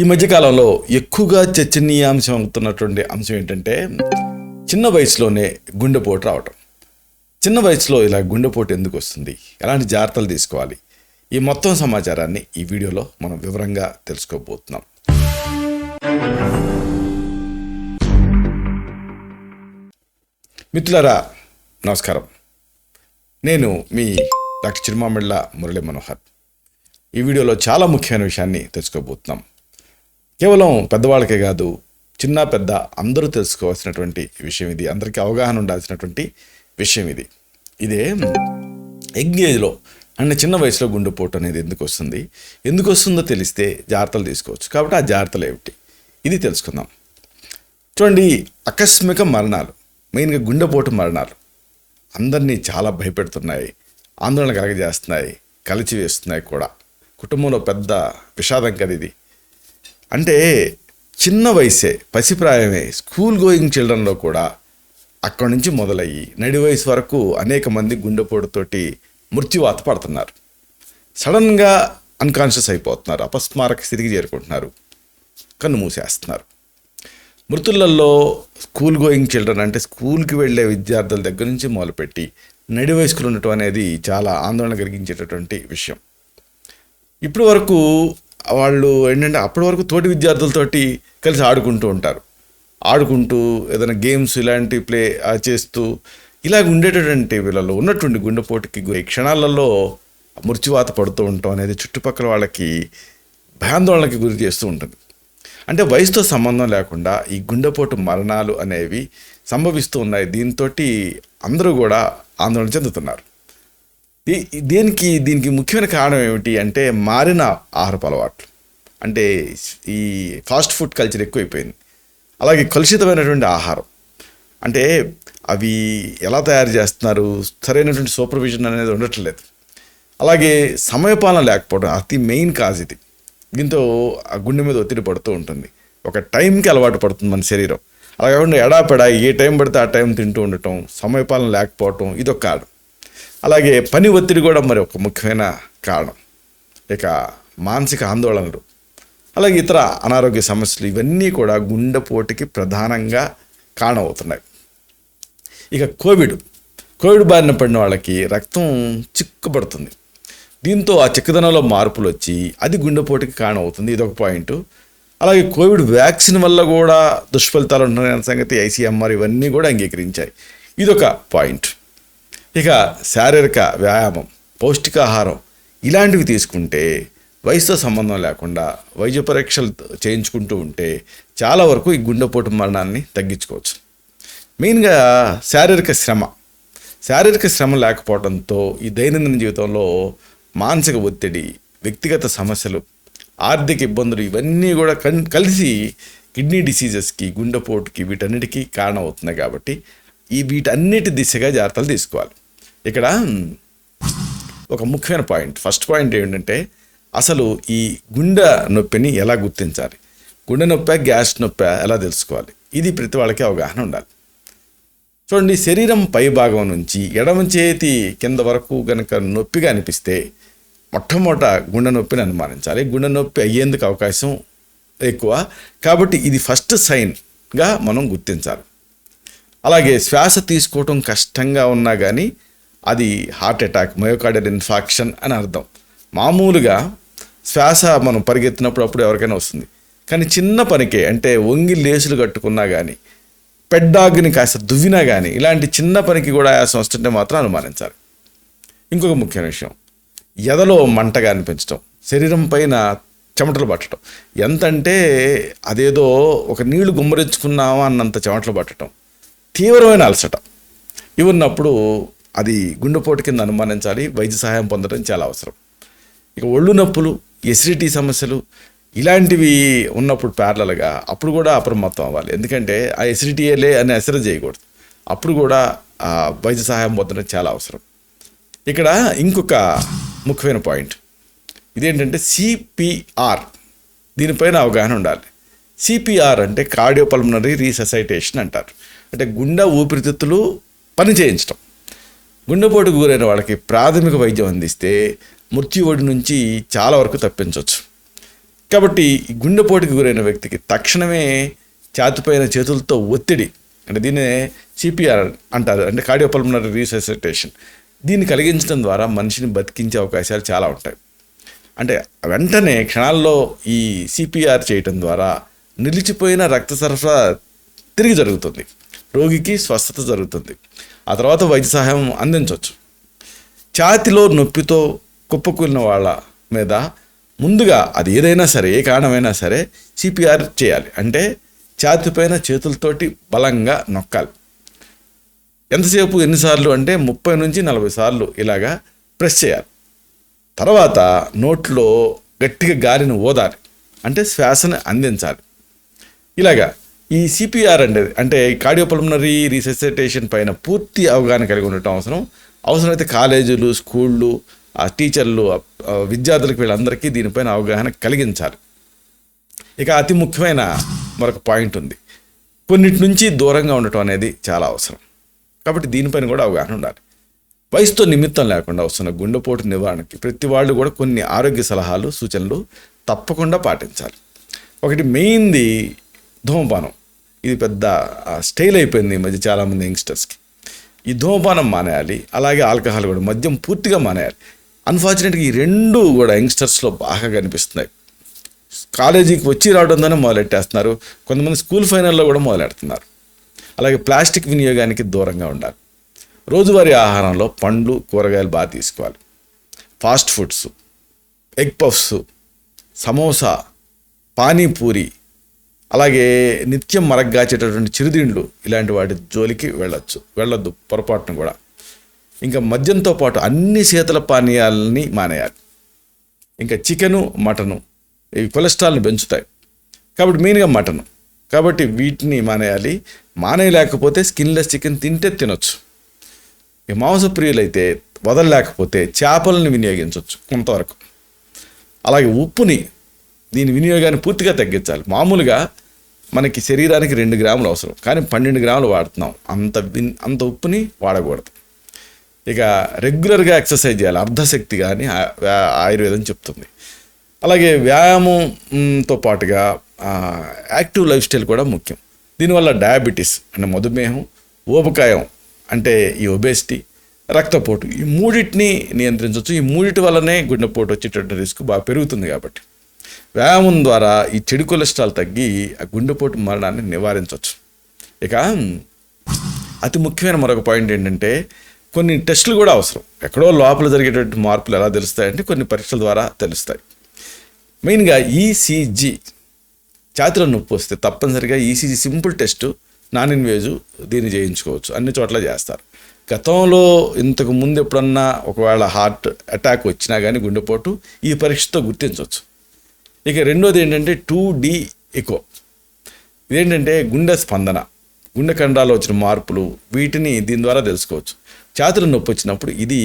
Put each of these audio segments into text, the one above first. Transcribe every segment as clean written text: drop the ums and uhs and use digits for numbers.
ఈ మధ్యకాలంలో ఎక్కువగా చర్చనీయాంశం అవుతున్నటువంటి అంశం ఏంటంటే చిన్న వయసులోనే గుండెపోటు రావటం. చిన్న వయసులో ఇలా గుండెపోటు ఎందుకు వస్తుంది, ఎలాంటి జాగ్రత్తలు తీసుకోవాలి, ఈ మొత్తం సమాచారాన్ని ఈ వీడియోలో మనం వివరంగా తెలుసుకోబోతున్నాం. మిత్రులారా నమస్కారం. నేను మీ డాక్టర్ చిరుమామిళ్ళ మురళి మనోహర్. ఈ వీడియోలో చాలా ముఖ్యమైన విషయాన్ని తెలుసుకోబోతున్నాం. కేవలం పెద్దవాళ్ళకే కాదు, చిన్న పెద్ద అందరూ తెలుసుకోవాల్సినటువంటి విషయం ఇది. అందరికీ అవగాహన ఉండాల్సినటువంటి విషయం ఇది. ఇదే యంగ్ ఏజ్లో అంటే చిన్న వయసులో గుండెపోటు అనేది ఎందుకు వస్తుందో తెలిస్తే జాగ్రత్తలు తీసుకోవచ్చు. కాబట్టి ఆ జాగ్రత్తలు ఏమిటి ఇది తెలుసుకుందాం. చూడండి, ఆకస్మిక మరణాలు, మెయిన్గా గుండెపోటు మరణాలు అందరినీ చాలా భయపెడుతున్నాయి, ఆందోళన కలగజేస్తున్నాయి, కలిచివేస్తున్నాయి కూడా. కుటుంబంలో పెద్ద విషాదం కదా ఇది. అంటే చిన్న వయసే, పసిప్రాయమే, స్కూల్ గోయింగ్ చిల్డ్రన్లో కూడా అక్కడి నుంచి మొదలయ్యి నడి వయసు వరకు అనేక మంది గుండెపోటుతోటి మృత్యువాత పడుతున్నారు. సడన్గా అన్కాన్షియస్ అయిపోతున్నారు, అపస్మారక స్థితికి చేరుకుంటున్నారు, కన్ను మూసేస్తున్నారు. మృతులలో స్కూల్ గోయింగ్ చిల్డ్రన్ అంటే స్కూల్కి వెళ్ళే విద్యార్థుల దగ్గర నుంచి మొదలుపెట్టి నడి వయస్కులు ఉండటం అనేది చాలా ఆందోళన కలిగించేటటువంటి విషయం. ఇప్పటి వరకు వాళ్ళు ఏంటంటే అప్పటి వరకు తోటి విద్యార్థులతోటి కలిసి ఆడుకుంటూ ఉంటారు, ఆడుకుంటూ ఏదైనా గేమ్స్ ఇలాంటి ప్లే చేస్తూ ఇలాగ ఉండేటటువంటి వీళ్ళలో ఉన్నటువంటి గుండెపోటుకి క్షణాలలో మృత్యువాత పడుతూ ఉండటం అనేది చుట్టుపక్కల వాళ్ళకి భయాందోళనకి గురి చేస్తూ ఉంటుంది. అంటే వయసుతో సంబంధం లేకుండా ఈ గుండెపోటు మరణాలు అనేవి సంభవిస్తూ ఉన్నాయి. దీంతో అందరూ కూడా ఆందోళన చెందుతున్నారు. దీనికి ముఖ్యమైన కారణం ఏమిటి అంటే మారిన ఆహారపు అలవాట్లు. అంటే ఈ ఫాస్ట్ ఫుడ్ కల్చర్ ఎక్కువైపోయింది. అలాగే కలుషితమైనటువంటి ఆహారం, అంటే అవి ఎలా తయారు చేస్తున్నారు, సరైనటువంటి సూపర్విజన్ అనేది ఉండట్లేదు. అలాగే సమయపాలన లేకపోవడం అతి మెయిన్ కాజ్ ఇది. దీంతో ఆ గుండె మీద ఒత్తిడి పడుతూ ఉంటుంది. ఒక టైంకి అలవాటు పడుతుంది మన శరీరం. అలా కాకుండా ఎడాపెడా ఏ టైం పడితే ఆ టైం తింటూ ఉండటం, సమయపాలన లేకపోవటం ఇదొక కారణం. అలాగే పని ఒత్తిడి కూడా మరి ఒక ముఖ్యమైన కారణం. ఇక మానసిక ఆందోళనలు, అలాగే ఇతర అనారోగ్య సమస్యలు, ఇవన్నీ కూడా గుండెపోటుకి ప్రధానంగా కారణమవుతున్నాయి. ఇక కోవిడ్ బారిన పడిన వాళ్ళకి రక్తం చిక్కుపడుతుంది. దీంతో ఆ చిక్కదనంలో మార్పులు వచ్చి అది గుండెపోటుకి కారణమవుతుంది. ఇదొక పాయింట్. అలాగే కోవిడ్ వ్యాక్సిన్ వల్ల కూడా దుష్ఫలితాలు ఉంటున్నాయన్న సంగతి ICMR ఇవన్నీ కూడా అంగీకరించాయి. ఇదొక పాయింట్. ఇక శారీరక వ్యాయామం, పౌష్టికాహారం ఇలాంటివి తీసుకుంటే వయసుతో సంబంధం లేకుండా వైద్య పరీక్షలు చేయించుకుంటూ ఉంటే చాలా వరకు ఈ గుండెపోటు మరణాన్ని తగ్గించుకోవచ్చు. మెయిన్గా శారీరక శ్రమ లేకపోవడంతో ఈ దైనందిన జీవితంలో మానసిక ఒత్తిడి, వ్యక్తిగత సమస్యలు, ఆర్థిక ఇబ్బందులు ఇవన్నీ కూడా కలిసి కిడ్నీ డిసీజెస్కి, గుండెపోటుకి వీటన్నిటికీ కారణం అవుతున్నాయి. కాబట్టి వీటన్నిటి దిశగా జాగ్రత్తలు తీసుకోవాలి. ఇక్కడ ఒక ముఖ్యమైన పాయింట్, ఫస్ట్ పాయింట్ ఏంటంటే అసలు ఈ గుండె నొప్పిని ఎలా గుర్తించాలి, గుండె నొప్పి, గ్యాస్ నొప్పి ఎలా తెలుసుకోవాలి, ఇది ప్రతి వాళ్ళకి అవగాహన ఉండాలి. చూడండి, శరీరం పై భాగం నుంచి ఎడమ చేతి కింద వరకు కనుక నొప్పిగా అనిపిస్తే మొట్టమొదట గుండె నొప్పిని అనుమానించాలి. గుండె నొప్పి అయ్యేందుకు అవకాశం ఎక్కువ, కాబట్టి ఇది ఫస్ట్ సైన్గా మనం గుర్తించాలి. అలాగే శ్వాస తీసుకోవటం కష్టంగా ఉన్నా కానీ అది హార్ట్ అటాక్, మయోకార్డియల్ ఇన్ఫాక్షన్ అని అర్థం. మామూలుగా శ్వాస మనం పరిగెత్తినప్పుడు అప్పుడు ఎవరికైనా వస్తుంది, కానీ చిన్న పనికే, అంటే వంగి లేసులు కట్టుకున్నా కానీ, పెడ్డాగ్ని కాస్త దువ్వినా కానీ, ఇలాంటి చిన్న పనికి కూడా ఆయాసం వస్తుంటే మాత్రం అనుమానించాలి. ఇంకొక ముఖ్యమైన విషయం, ఎదలో మంటగా అనిపించడం, శరీరం పైన చెమటలు పట్టడం, ఎంతంటే అదేదో ఒక నీళ్లు గుమ్మరించుకున్నామా అన్నంత చెమటలు పట్టడం, తీవ్రమైన అలసట ఇవి ఉన్నప్పుడు అది గుండెపోటు కింద అనుమానించాలి. వైద్య సహాయం పొందడం చాలా అవసరం. ఇక ఒళ్ళు నొప్పులు, ఎసిడిటీ సమస్యలు ఇలాంటివి ఉన్నప్పుడు ప్యారలల్గా అప్పుడు కూడా అప్రమత్తం అవ్వాలి. ఎందుకంటే ఆ ఎసిడిటీలే అని అసలు చేయకూడదు. అప్పుడు కూడా వైద్య సహాయం పొందడం చాలా అవసరం. ఇక్కడ ఇంకొక ముఖ్యమైన పాయింట్ ఇదేంటంటే CPR, దీనిపైన అవగాహన ఉండాలి. CPR అంటే కార్డియోపల్మనరీ రీససైటేషన్ అంటారు. అంటే గుండె ఊపిరితిత్తులు పని చేయించడం. గుండెపోటుకు గురైన వాళ్ళకి ప్రాథమిక వైద్యం అందిస్తే మృత్యువుడి నుంచి చాలా వరకు తప్పించవచ్చు. కాబట్టి ఈ గుండెపోటుకి గురైన వ్యక్తికి తక్షణమే ఛాతీపైన చేతులతో ఒత్తిడి, అంటే దీన్నే సిపిఆర్ అంటారు, అంటే కార్డియోపల్మనరీ రీసెసిటేషన్, దీన్ని కలిగించడం ద్వారా మనిషిని బతికించే అవకాశాలు చాలా ఉంటాయి. అంటే వెంటనే క్షణాల్లో ఈ సిపిఆర్ చేయటం ద్వారా నిలిచిపోయిన రక్త సరఫరా తిరిగి జరుగుతుంది, రోగికి స్వస్థత జరుగుతుంది, ఆ తర్వాత వైద్య సహాయం అందించవచ్చు. ఛాతిలో నొప్పితో కుప్పకూలిన వాళ్ళ మీద ముందుగా అది ఏదైనా సరే, ఏ కారణమైనా సరే సిపిఆర్ చేయాలి. అంటే ఛాతీపైన చేతులతోటి బలంగా నొక్కాలి. ఎంతసేపు, ఎన్నిసార్లు అంటే 30 నుంచి 40 సార్లు ఇలాగా ప్రెస్ చేయాలి. తర్వాత నోట్లో గట్టిగా గాలిని ఊదాలి, అంటే శ్వాసను అందించాలి. ఇలాగా ఈ సిపిఆర్ అంటే కార్డియోపల్మనరీ రీసెసిటేషన్ పైన పూర్తి అవగాహన కలిగి ఉండటం అవసరం. అవసరమైతే కాలేజీలు, స్కూళ్ళు, ఆ టీచర్లు, విద్యార్థులకు వీళ్ళందరికీ దీనిపైన అవగాహన కలిగించాలి. ఇక అతి ముఖ్యమైన మరొక పాయింట్ ఉంది, కొన్నిటి నుంచి దూరంగా ఉండటం అనేది చాలా అవసరం. కాబట్టి దీనిపైన కూడా అవగాహన ఉండాలి. వయసుతో నిమిత్తం లేకుండా వస్తున్న గుండెపోటు నివారణకి ప్రతి వాళ్ళు కూడా కొన్ని ఆరోగ్య సలహాలు, సూచనలు తప్పకుండా పాటించాలి. ఒకటి మెయిన్ది ధూమపానం. ఇది పెద్ద స్టైల్ అయిపోయింది ఈ మధ్య చాలామంది యంగ్స్టర్స్కి. ఈ ధూమపానం మానేయాలి, అలాగే ఆల్కహాల్ కూడా, మద్యం పూర్తిగా మానేయాలి. అన్ఫార్చునేట్గా ఈ రెండు కూడా యంగ్స్టర్స్లో బాగా కనిపిస్తున్నాయి. కాలేజీకి వచ్చి రావడంతోనే మొదలెట్టేస్తున్నారు, కొంతమంది స్కూల్ ఫైనల్లో కూడా మొదలెడుతున్నారు. అలాగే ప్లాస్టిక్ వినియోగానికి దూరంగా ఉండాలి. రోజువారీ ఆహారంలో పండ్లు, కూరగాయలు బాగా తీసుకోవాలి. Fast foods, egg puffs, samosa, panipuri, అలాగే నిత్యం మరగ్గాచేటటువంటి చిరుతిండ్లు, ఇలాంటి వాటి జోలికి వెళ్ళొద్దు పొరపాటును కూడా. ఇంకా మద్యంతో పాటు అన్ని శీతల పానీయాలని మానేయాలి. ఇంకా చికెను, మటను ఇవి కొలెస్ట్రాల్ని పెంచుతాయి, కాబట్టి మెయిన్గా మటను, కాబట్టి వీటిని మానేయాలి. మానేయలేకపోతే స్కిన్లెస్ చికెన్ తినొచ్చు. ఈ మాంసప్రియులైతే వదలలేకపోతే చేపలను వినియోగించవచ్చు కొంతవరకు. అలాగే ఉప్పుని, దీని వినియోగాన్ని పూర్తిగా తగ్గించాలి. మామూలుగా మనకి శరీరానికి 2 గ్రాములు అవసరం, కానీ 12 గ్రాములు వాడుతున్నాం. అంత ఉప్పుని వాడకూడదు. ఇక రెగ్యులర్గా ఎక్సర్సైజ్ చేయాలి, అర్ధశక్తి కానీ ఆయుర్వేదం చెప్తుంది. అలాగే వ్యాయామంతో పాటుగా యాక్టివ్ లైఫ్ స్టైల్ కూడా ముఖ్యం. దీనివల్ల డయాబెటీస్ అంటే మధుమేహం, ఊబకాయం అంటే ఈ ఒబేసిటీ, రక్తపోటు, ఈ మూడింటిని నియంత్రించవచ్చు. ఈ మూడిటి వల్లనే గుండెపోటు వచ్చేటటువంటి రిస్క్ బాగా పెరుగుతుంది. కాబట్టి వ్యాయామం ద్వారా ఈ చెడు కొలెస్ట్రాల్ తగ్గి ఆ గుండెపోటు మరణాన్ని నివారించవచ్చు. ఇక అతి ముఖ్యమైన మరొక పాయింట్ ఏంటంటే, కొన్ని టెస్టులు కూడా అవసరం. ఎక్కడో లోపల జరిగేటువంటి మార్పులు ఎలా తెలుస్తాయంటే కొన్ని పరీక్షల ద్వారా తెలుస్తాయి. మెయిన్గా ఈసీజీ, ఛాతీలో నొప్పి వస్తే తప్పనిసరిగా ECG simple test, non invasive, దీన్ని చేయించుకోవచ్చు. అన్ని చోట్ల చేస్తారు. గతంలో ఇంతకు ముందు ఎప్పుడన్నా ఒకవేళ హార్ట్ అటాక్ వచ్చినా కానీ గుండెపోటు ఈ పరీక్షతో గుర్తించవచ్చు. ఇక రెండోది ఏంటంటే 2D ఎకో. ఇదేంటంటే గుండె స్పందన, గుండె కండరాల్లో వచ్చిన మార్పులు, వీటిని దీని ద్వారా తెలుసుకోవచ్చు. ఛాతీలో నొప్పి వచ్చినప్పుడు ఇది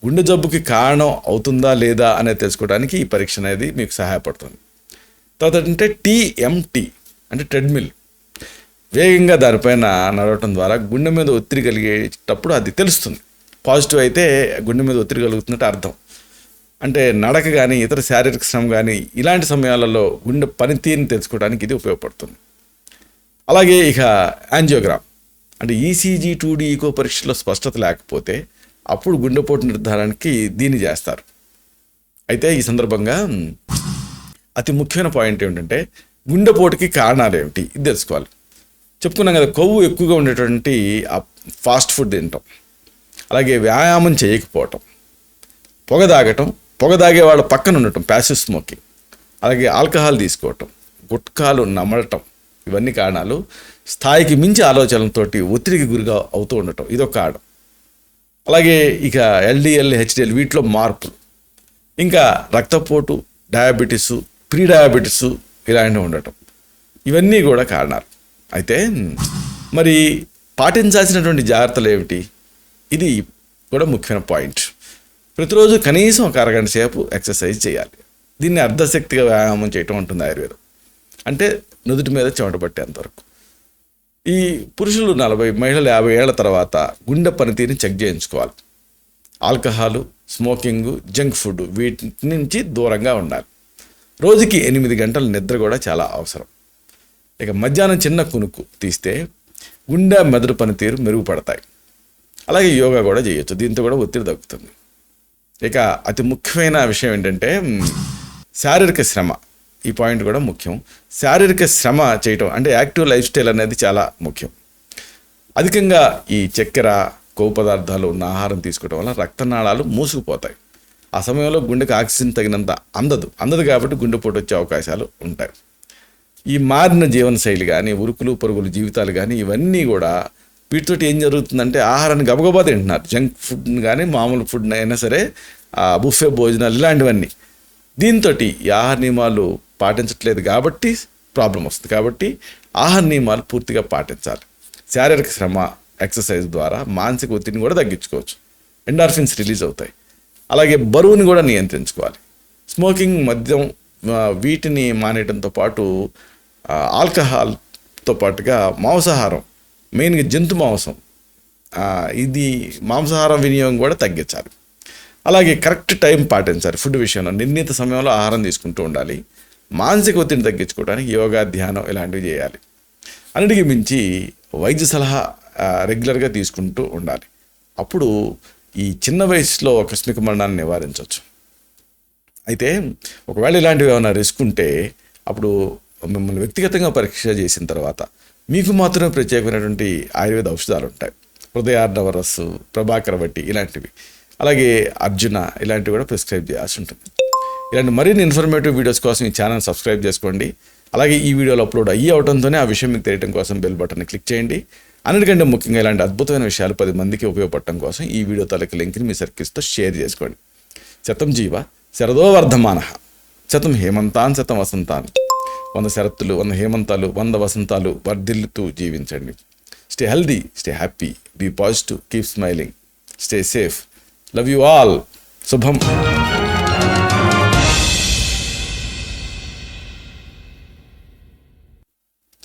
గుండె జబ్బుకి కారణం అవుతుందా లేదా అనేది తెలుసుకోవడానికి ఈ పరీక్ష అనేది మీకు సహాయపడుతుంది. తర్వాత ఏంటంటే టీఎంటీ అంటే ట్రెడ్మిల్. వేగంగా దానిపైన నడవటం ద్వారా గుండె మీద ఒత్తిడి కలిగేటప్పుడు అది తెలుస్తుంది. పాజిటివ్ అయితే గుండె మీద ఒత్తిడి కలుగుతున్నట్టు అర్థం. అంటే నడక కానీ ఇతర శారీరక శ్రమ కానీ ఇలాంటి సమయాలలో గుండె పనితీరుని తెలుసుకోవడానికి ఇది ఉపయోగపడుతుంది. అలాగే ఇక యాంజియోగ్రామ్ అంటే ఈసీజీ 2D ఈకో పరీక్షలో స్పష్టత లేకపోతే అప్పుడు గుండెపోటు నిర్ధారణకి దీన్ని చేస్తారు. అయితే ఈ సందర్భంగా అతి ముఖ్యమైన పాయింట్ ఏమిటంటే గుండెపోటుకి కారణాలు ఏమిటి ఇది తెలుసుకోవాలి. చెప్పుకున్నాం కదా, కొవ్వు ఎక్కువగా ఉండేటువంటి ఫాస్ట్ ఫుడ్ తినటం, అలాగే వ్యాయామం చేయకపోవటం, పొగ తాగటం, పొగ తాగే వాళ్ళ పక్కన ఉండటం ప్యాసివ్ స్మోకింగ్, అలాగే ఆల్కహాల్ తీసుకోవటం, గుట్కాలు నమలటం, ఇవన్నీ కారణాలు. స్థాయికి మించి ఆలోచనలతోటి ఒత్తిడికి గురిగా అవుతూ ఉండటం ఇదొక కారణం. అలాగే ఇక ఎల్డిఎల్, హెచ్డిఎల్ వీటిలో మార్పులు, ఇంకా రక్తపోటు, డయాబెటీసు, ప్రీ డయాబెటీసు ఇలాంటివి ఉండటం, ఇవన్నీ కూడా కారణాలు. అయితే మరి పాటించాల్సినటువంటి జాగ్రత్తలు ఏమిటి, ఇది కూడా ముఖ్యమైన పాయింట్. ప్రతిరోజు కనీసం ఒక అరగంట సేపు ఎక్సర్సైజ్ చేయాలి. దీన్ని అర్ధశక్తిగా వ్యాయామం చేయటం ఉంటుంది ఆయుర్వేదం. అంటే నుదుటి మీద చెమట పట్టేంతవరకు. ఈ పురుషులు 40, మహిళలు 50 ఏళ్ల తర్వాత గుండె పనితీరుని చెక్ చేయించుకోవాలి. ఆల్కహాలు, స్మోకింగ్, జంక్ ఫుడ్ వీటి నుంచి దూరంగా ఉండాలి. రోజుకి 8 గంటల నిద్ర కూడా చాలా అవసరం. ఇక మధ్యాహ్నం చిన్న కునుకు తీస్తే గుండె మెదడు పనితీరు మెరుగుపడతాయి. అలాగే యోగా కూడా చేయొచ్చు, దీంతో కూడా ఒత్తిడి తగ్గుతుంది. ఇక అతి ముఖ్యమైన విషయం ఏంటంటే శారీరక శ్రమ. ఈ పాయింట్ కూడా ముఖ్యం. శారీరక శ్రమ చేయటం అంటే యాక్టివ్ లైఫ్ స్టైల్ అనేది చాలా ముఖ్యం. అధికంగా ఈ చక్కెర, కొవ్వు పదార్థాలు ఉన్న ఆహారం తీసుకోవడం వల్ల రక్తనాళాలు మూసుకుపోతాయి. ఆ సమయంలో గుండెకి ఆక్సిజన్ తగినంత అందదు కాబట్టి గుండెపోటు వచ్చే అవకాశాలు ఉంటాయి. ఈ మారిన జీవనశైలి కానీ, ఉరుకులు పరుగులు జీవితాలు కానీ, ఇవన్నీ కూడా వీటితోటి ఏం జరుగుతుందంటే ఆహారాన్ని గబగబా తింటున్నారు. జంక్ ఫుడ్ కానీ మామూలు ఫుడ్ అయినా సరే, బుఫే భోజనాలు ఇలాంటివన్నీ. దీంతో ఈ ఆహార నియమాలు పాటించట్లేదు కాబట్టి ప్రాబ్లం వస్తుంది. కాబట్టి ఆహార నియమాలు పూర్తిగా పాటించాలి. శారీరక శ్రమ, ఎక్సర్సైజ్ ద్వారా మానసిక ఒత్తిడిని కూడా తగ్గించుకోవచ్చు. ఎండార్ఫిన్స్ రిలీజ్ అవుతాయి. అలాగే బరువుని కూడా నియంత్రించుకోవాలి. స్మోకింగ్, మద్యం వీటిని మానేయడంతో పాటు ఆల్కహాల్తో పాటుగా మాంసాహారం, మెయిన్గా జంతు మాంసం, ఇది మాంసాహారం వినియోగం కూడా తగ్గించాలి. అలాగే కరెక్ట్ టైం పాటించాలి. ఫుడ్ విషయంలో నిర్ణీత సమయంలో ఆహారం తీసుకుంటూ ఉండాలి. మానసిక ఒత్తిడిని తగ్గించుకోవడానికి యోగా, ధ్యానం ఇలాంటివి చేయాలి. అన్నిటికీ మించి వైద్య సలహా రెగ్యులర్గా తీసుకుంటూ ఉండాలి. అప్పుడు ఈ చిన్న వయసులో ఆకస్మిక మరణాన్ని నివారించవచ్చు. అయితే ఒకవేళ ఇలాంటివి ఏమైనా రిస్క్ ఉంటే అప్పుడు మిమ్మల్ని వ్యక్తిగతంగా పరీక్ష చేసిన తర్వాత మీకు మాత్రమే ప్రత్యేకమైనటువంటి ఆయుర్వేద ఔషధాలు ఉంటాయి. హృదయార్ణవరస్సు, ప్రభాకర వట్టి ఇలాంటివి, అలాగే అర్జున ఇలాంటివి కూడా ప్రిస్క్రైబ్ చేయాల్సి ఉంటుంది. ఇలాంటి మరిన్ని ఇన్ఫర్మేటివ్ వీడియోస్ కోసం ఈ ఛానల్ సబ్స్క్రైబ్ చేసుకోండి. అలాగే ఈ వీడియోలో అప్లోడ్ అయ్యి అవడంతోనే ఆ విషయం మీకు తెలియడం కోసం బెల్ బటన్ని క్లిక్ చేయండి. అన్నిటికంటే ముఖ్యంగా ఇలాంటి అద్భుతమైన విషయాలు 10 మందికి ఉపయోగపడటం కోసం ఈ వీడియో తాలూకు లింక్ని మీ సర్కిల్స్తో షేర్ చేసుకోండి. శతం జీవ శరదో వర్ధమాన, శతం హేమంతాన్ శతం వసంతాన్. 100 శరత్తులు, 100 హేమంతాలు, 100 వసంతాలు వర్ధిల్లుతూ జీవించండి. Stay healthy, stay happy, be positive, keep smiling, stay safe. Love you all. శుభం.